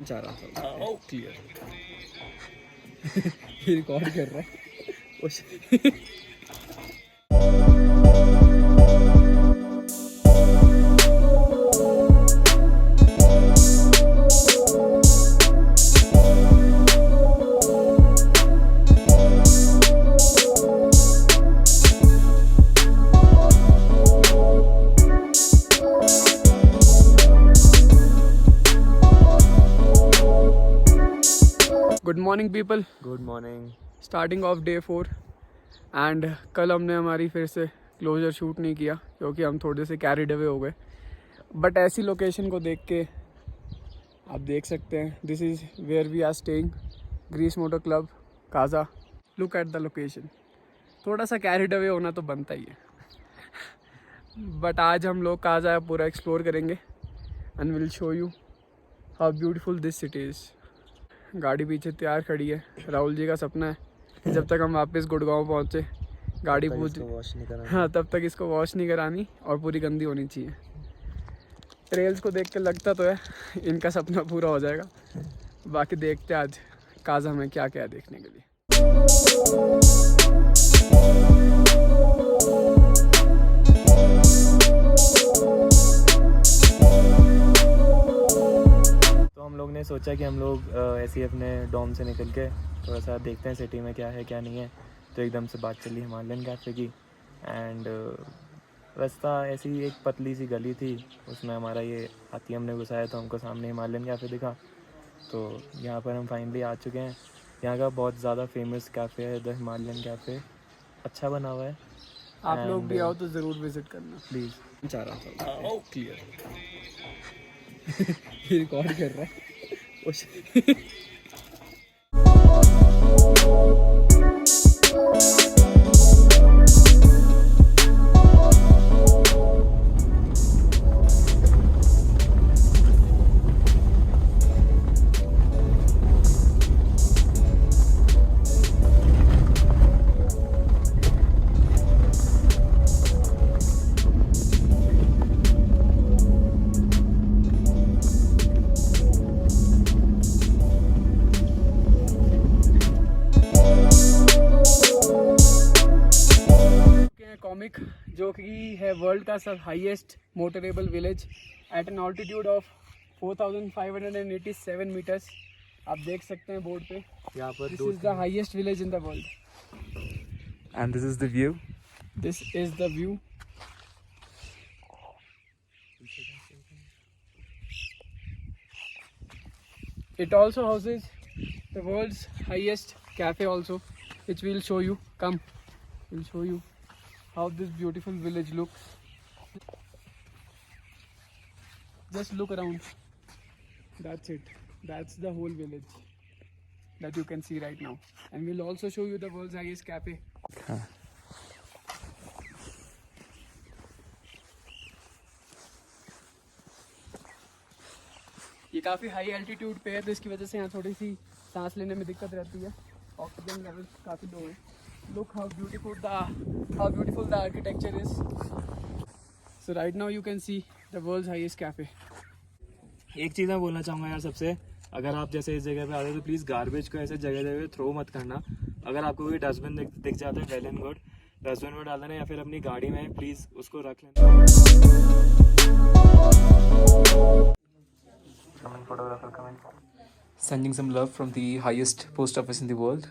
चाह रहा था क्लियर रिकॉर्ड कर रहा है good morning people, good morning. Starting of day 4 and कल हमने हमारी फिर से क्लोजर शूट नहीं किया क्योंकि हम थोड़े से कैरिड अवे हो गए। बट ऐसी लोकेशन को देख के आप देख सकते हैं, this is where we are staying, grease motor club Kaza. Look at the location. थोड़ा सा कैरिड अवे होना तो बनता ही है बट आज हम लोग काजा पूरा एक्सप्लोर करेंगे and will show you how beautiful this city is. गाड़ी पीछे तैयार खड़ी है। राहुल जी का सपना है जब तक हम वापस गुड़गांव पहुँचे गाड़ी वॉश नहीं कराना। हाँ, तब तक इसको वॉश नहीं करानी और पूरी गंदी होनी चाहिए। ट्रेल्स को देख के लगता तो है इनका सपना पूरा हो जाएगा। बाकी देखते आज काजा में क्या क्या है देखने के लिए। तो हम लोग ने सोचा कि हम लोग ऐसे ही अपने डॉम से निकल के थोड़ा सा देखते हैं सिटी में क्या है क्या नहीं है। तो एकदम से बात चली हिमालयन कैफ़े की एंड रास्ता ऐसी एक पतली सी गली थी, उसमें हमारा ये हाथी हमने घुसाया तो हमको सामने हिमालयन कैफ़े दिखा। तो यहाँ पर हम फाइनली आ चुके हैं। यहाँ का बहुत ज़्यादा फेमस कैफ़े है द हिमालयन कैफ़े, अच्छा बना हुआ है। आप लोग भी आओ तो ज़रूर विजिट करना प्लीज़। चाह रहा था क्लियर रिकॉर्ड कर रहा है कॉमिक जो कि है वर्ल्ड का सब highest motorable village at an altitude of 4587 metres. आप देख सकते हैं बोर्ड पे, यहाँ पर this is the highest village in the world and this is the view. This is the view. It also houses the world's highest cafe also, which we'll show you. Come, we'll show you how this beautiful village looks. Just look around. That's it. That's the whole village that you can see right now. And we'll also show you the world's highest cafe. ये काफ़ी high altitude पे है तो इसकी वजह से यहाँ थोड़ी सी सांस लेने में दिक्कत रहती है। ऑक्सीजन लेवल काफ़ी लो है। Look how beautiful the architecture is. So right now you can see the world's highest cafe. एक चीज़ मैं बोलना चाहूँगा यार सबसे, अगर आप जैसे इस जगह पे आते हो तो प्लीज़ गार्बेज को ऐसे जगह जगह थ्रो मत करना। अगर आपको कोई डस्टबिन दिख जाता है वेल एंड गुड, डस्टबिन में डाल देना या फिर अपनी गाड़ी में प्लीज़ उसको रख लेना। Sending some love from the highest post office in the world.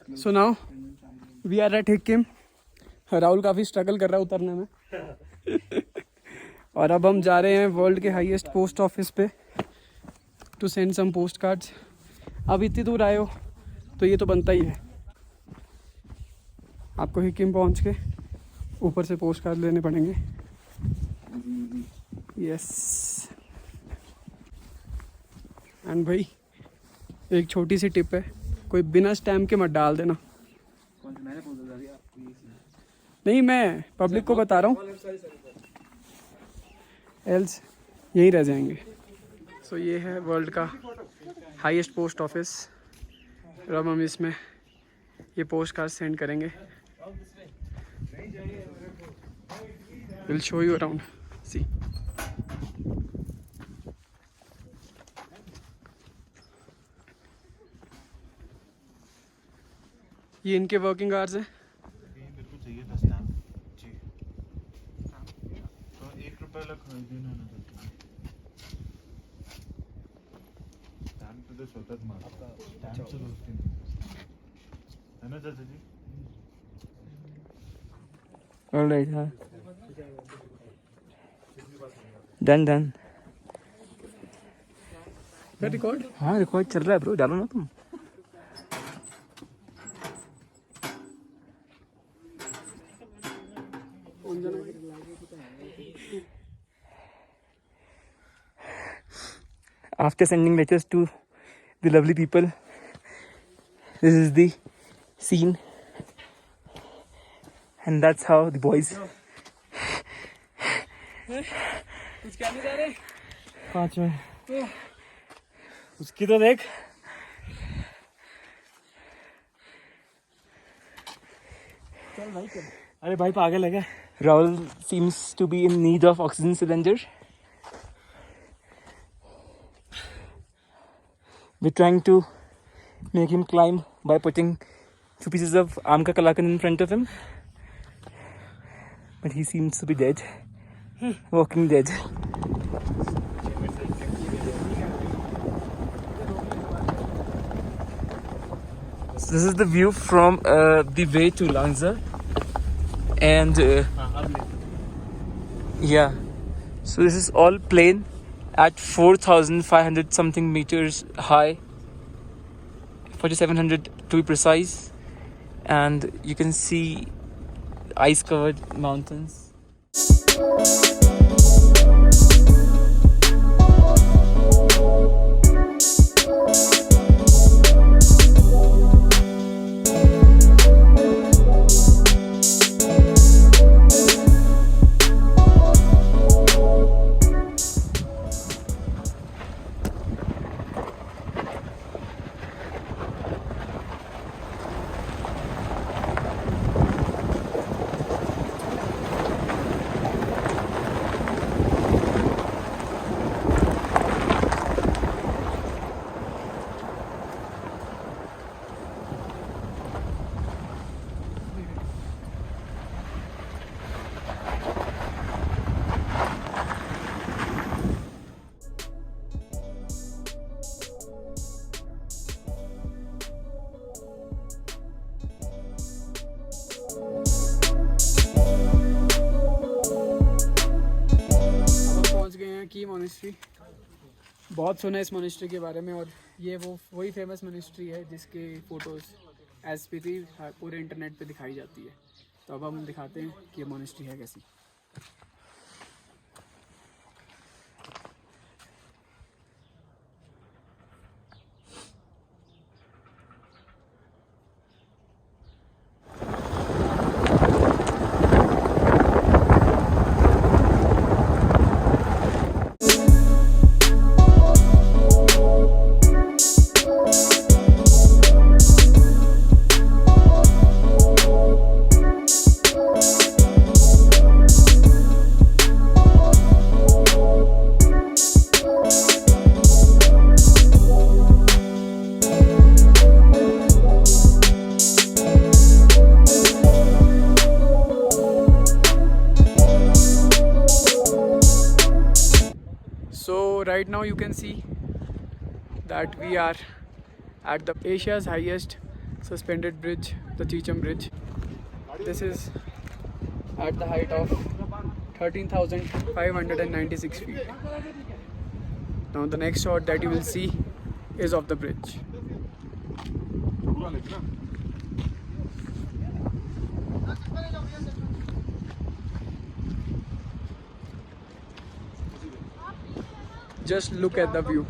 So now we are at Hikkim. Rahul काफ़ी स्ट्रगल कर रहा है उतरने में और अब हम जा रहे हैं वर्ल्ड के हाईएस्ट पोस्ट ऑफिस पे to send some postcards. अब इतनी दूर आए हो तो ये तो बनता ही है आपको हिक्किम पहुंच के ऊपर से पोस्ट कार्ड लेने पड़ेंगे। यस एंड भाई एक छोटी सी टिप है, कोई बिना स्टैम्प के मत डाल देना। नहीं, मैं पब्लिक को बता रहा हूँ, एल्स यहीं रह जाएंगे। सो ये है वर्ल्ड का हाईएस्ट पोस्ट ऑफिस। अब हम इसमें ये पोस्ट कार्ड सेंड करेंगे। Will show you around. See ये इनके वर्किंग आवर्स हैं। मेरे को चाहिए था स्टैम्प जी। तो 1 रुपये लग देना ना स्टैम्प तो स्वतः मार स्टैम्प से दोस्ती है ना चाचा जी। ऑलराइट हाँ डन रिकॉर्ड हाँ रिकॉर्ड चल रहा है ब्रो डालो ना तुम After sending letters to the lovely people, this is the scene, and that's how the boys. कुछ कहने जा रहे? 5 में उसकी तो देख अरे भाई पागल है क्या Rahul seems to be in need of oxygen cylinder. We're trying to make him climb by putting 2 pieces of aam ka kalakan in front of him, but he seems to be dead, walking dead. So this is the view from the way to Langza, and yeah, so this is all plain at 4,500 something meters high, 4,700 to be precise, and you can see ice covered mountains. की monastery बहुत सुना है इस monastery के बारे में, और ये वही फेमस मोनेस्ट्री है जिसके फ़ोटोज़ एज पी पूरे इंटरनेट पे दिखाई जाती है। तो अब हम दिखाते हैं कि ये मोनेस्ट्री है कैसी। Right now you can see that we are at the Asia's highest suspended bridge, the Cheecham Bridge. This is at the height of 13,596 feet. Now the next shot that you will see is of the bridge. Just look at the view.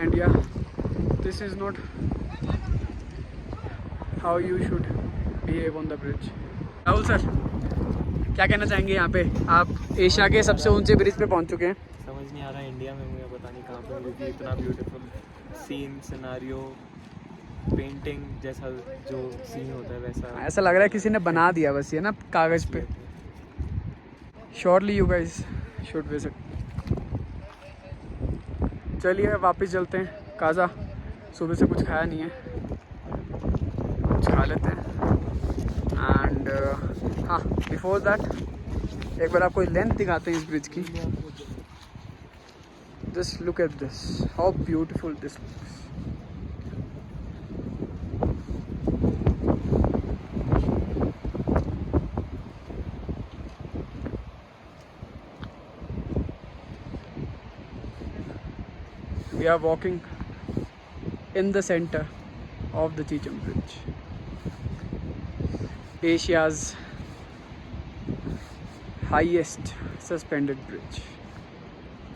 And yeah, this is not how you should behave on the bridge. Rahul sir, क्या कहना चाहेंगे? यहाँ पे आप Asia के सबसे ऊंचे bridge पे पहुँच चुके हैं। समझ नहीं आ रहा इंडिया में हूँ या पता नहीं कहाँ पे, क्योंकि इतना ब्यूटीफुल सीन सिनेरियो पेंटिंग जैसा जो सीन होता है वैसा ऐसा लग रहा है किसी ने बना दिया बस ये ना कागज़ पे। Surely you guys should visit. चलिए वापस चलते हैं काजा सुबह से कुछ खाया नहीं है, कुछ खा लेते हैं। एंड हाँ, बिफोर दैट एक बार आपको लेंथ दिखाते हैं इस ब्रिज की। Just look at this, how beautiful this looks. We are walking in the center of the Cheecham Bridge, Asia's highest suspended bridge.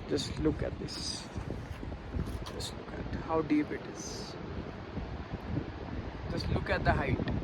Just look at this. Just look at how deep it is. Just look at the height.